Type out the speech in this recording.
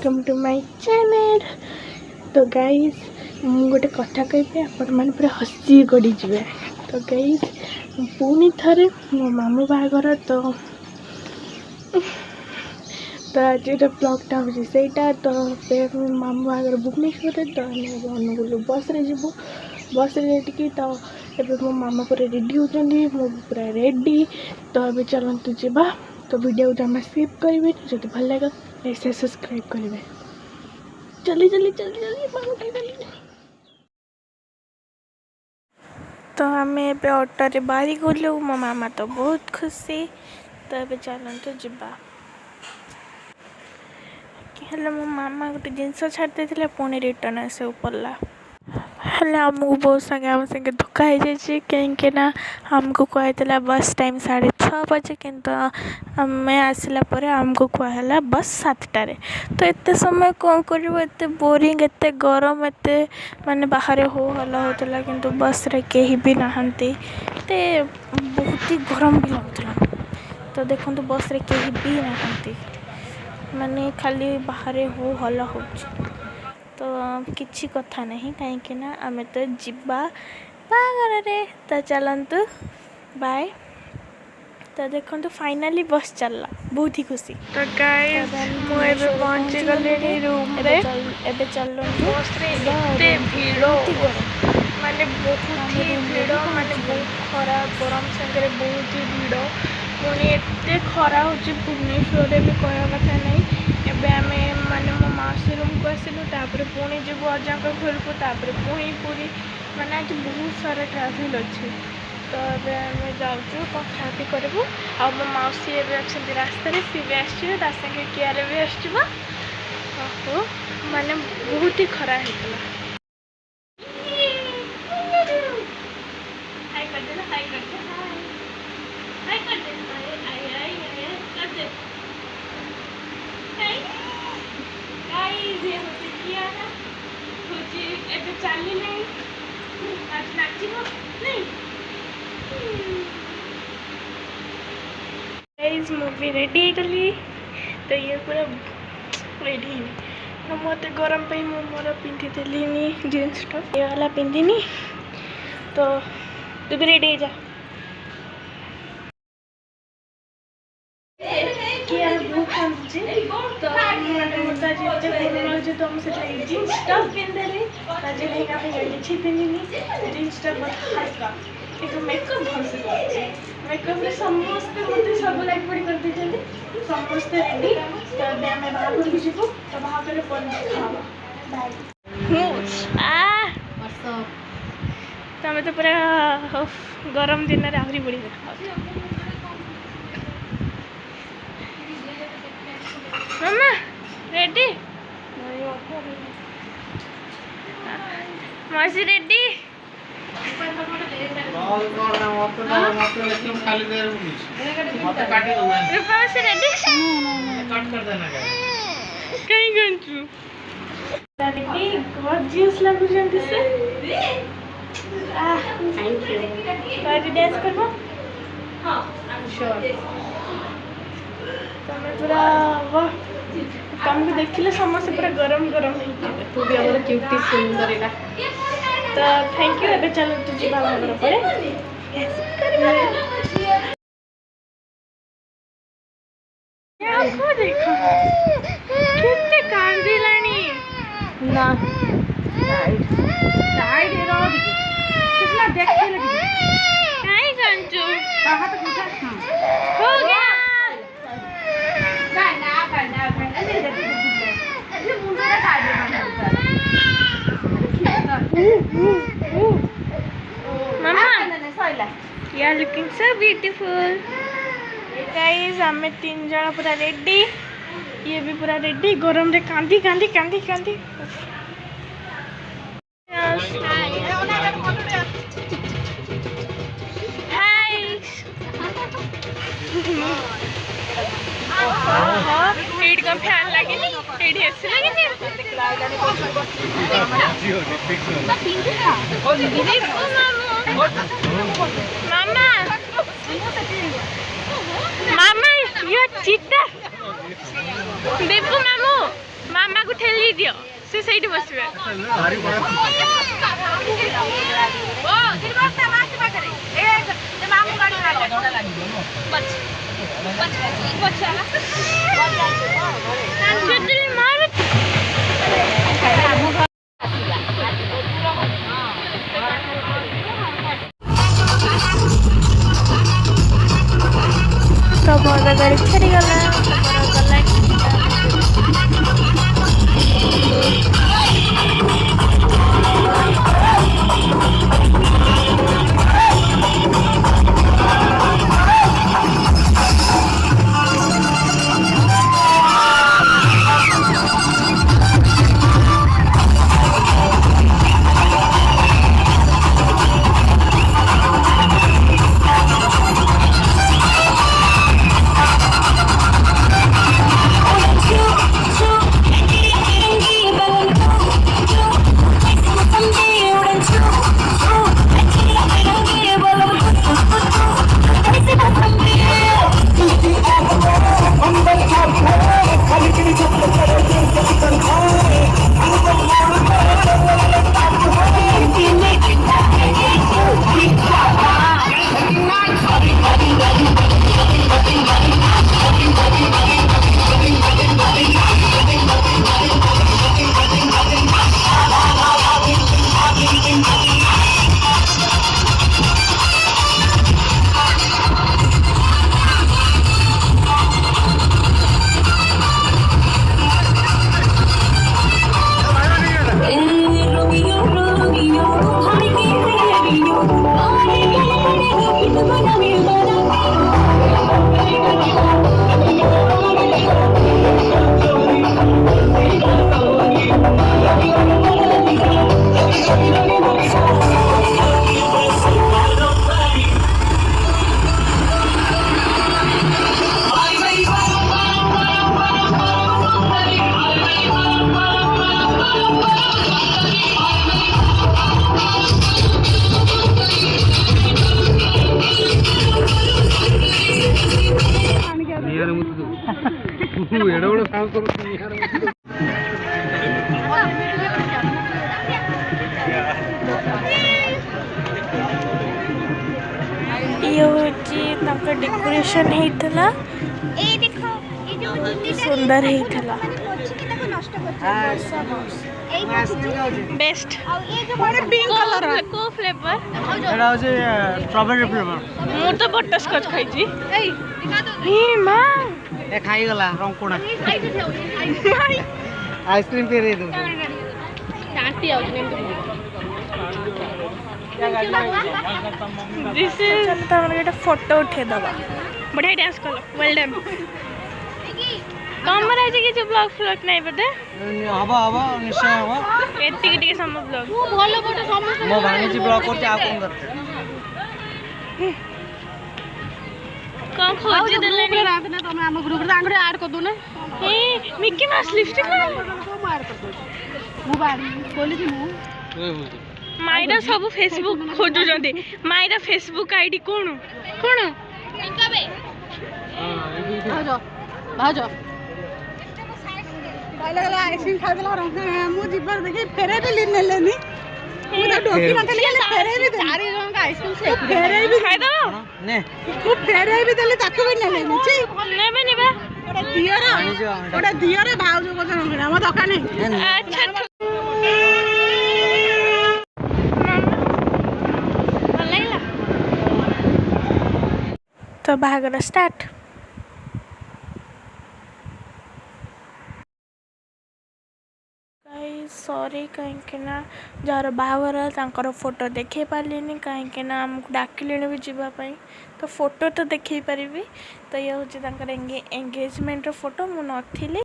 Welcome to my channel. तो guys मु गोटे कथा कहे आपण मैंने पूरा हसी गड़ी जाए। तो गाइस पुणी थे मो मामू बाहागर तो आज ब्लगटा हूँ सहीटा। तो मामू बाहागर भुवनेश्वर तो अनुगुल बस रे जीवु बस रे तो एबे मो मामा पूरा रेडी होती मो पूरा रेडी। तो अभी चलतु जावा। तो वीडियो जमा स्किप करेंगे जो भल लगे लाइक सब्सक्राइब करेंगे। जल्दी जल्दी जल्दी जल्दी जल्दी। तो आम ए ऑटो बाहरी गलु मो मामा तो बहुत खुशी। तो ये चलतु जावा। हेलो मो मामा गोटे जिनस छाड़ी देते पुणी रिटर्न आसे पड़ा हेल्ले आमको बहुत संगे धोखा हो जाए कहीं आमको कहला बस टाइम 6:30 बजे किंतु आम आसला आमको कहला बस 7टारे। तो एत समय कौन कर बोरिंग एत गरम एत माने बाहर हो हल्ला होता किंतु बस रे कहीं भी नहांती बहुत ही गरम भी लगुला। तो देखो बस रे कहीं भी नहांती माने खाली बाहर हो हल्ला हो। तो किसी कथा नहीं कहीं आम तो जीवा बागर रे। तो चलतु बाय। तो देखो फाइनाली बस चलला बहुत ही खुशी। तो गाइस मुझे पहुंची गले रूम रे। एबे चलो बस रे इतने भीड़ माने बहुत ही भीड़ माने बहुत खरा गरम संगे बहुत ही भीड़ पुणी एत खरा हो भुवनेश्वर भी कह कथा नहीं। एबे आमे माने मो मासी रूम को आसिलु तापर पुणी जीवु अजा घर को तापर पुणी पूरी माने आज बहुत सारा ट्राफिक अच्छे। तो ये आम जाऊँ कौन खा पी करूँ आ मो मौसी अच्छा रास्तार सी भी आसंगे कियारे भी आसो माने बहुत ही खरा होता। चली नहीं आज नाची नहीं मूवी रेडी गली। तो ये पूरा रेडी मत गरम पे मोर पिंधि देली जीन्स टॉप ये वाला पिंधिनी। तो तू भी रेडी जा तो जीन्स टॉप पिंधेली लेहेंगा पे पिंधिनी जीन्स टॉप हल्का एक मेकअप भलसे मेकअप रे समस्ते मत सब लाइक पड़ी कर दे समस्ते रेडी। तो आम बाहर को जीवु तो बाहर पर देखा बाय। तमें तो पूरा गरम दिन में आहरी बढ़ी मामा रेडी मौसी रेडी गॉर्जियस लगुचंती से थैंक यू। आज डांस करबो हां आई एम श्योर। तमे पूरा वाह तुमको देखिले समस्त पूरा गरम गरम तू भी हमर क्यूटी सुंदर है। तो थैंक यू। एबे चलो तू जीवा घर पर देखो देखो कितने कांदी लानी ना साइड साइड रो कितना देखते लगी काई कंचू कहां तक उठा हो गया ना अरे मुंडा काट मामा you are looking so beautiful guys। हमें 3 जन पूरा रेडी ये भी पूरा रेडी गरम रे कांदी कांदी कांदी कांदी का फैन लगे एसी लगे मामा मामा ये चीटा दीपू मामू मामा ठेली दियो से सही बसबे तो बहुत गाड़ी छड़ी गला ये हूँ डेकोरेशन होता सुंदर होता बेस्ट पिंक कलर को फ्लेवर एटा होचे स्ट्रॉबेरी फ्लेवर मु तो बटरस्कॉच खाइछी हे मां ए खाई गला रंगकोणा आइसक्रीम पे रे दो टाटी आउ दिस इज चलता हमरे एटा फोटो उठे दबा बढ़िया डांस कलो वेल डन कम रहे जे कि ब्लॉग फ्लॉग नहीं बदे हबा हबा निश्चय हबा एतिक टिके सम ब्लॉग तू भलो फोटो समस्त मो भाणी ब्लॉग करते आ कोन करते कौन खोज देले नहीं रात ना तो मैं हम ग्रुप रे आंगरे ऐड कर दू ना ए मिकी माउस लिपस्टिक ला को ऐड कर दो मु बारी खोली थी मु माइरा सब फेसबुक खोजु जंदे माइरा फेसबुक आईडी कोन कोन इनका बे भाजो भाजो पहले गला आइसक्रीम खा देला रंग मु जीवर देखि फेरे भी लिन लेनी मु तो डोकी न थली फेरे भी चारि रंग आइसक्रीम से फेरे भी खाइ दो ने मु फेरे भी देली ताको भी न लेनी छी नेबे नेबे ओटा दियर भाउजो को रंग हम दका नहीं अच्छा तो बाहागर स्टार्ट सॉरी कहीं जार बाहर फोटो देखे पार्लिनी कहीं आमको डाकिले भी जावाई तो फोटो तो देखे पारि तो ये हूँ एंगेजमेंट फोटो मु नी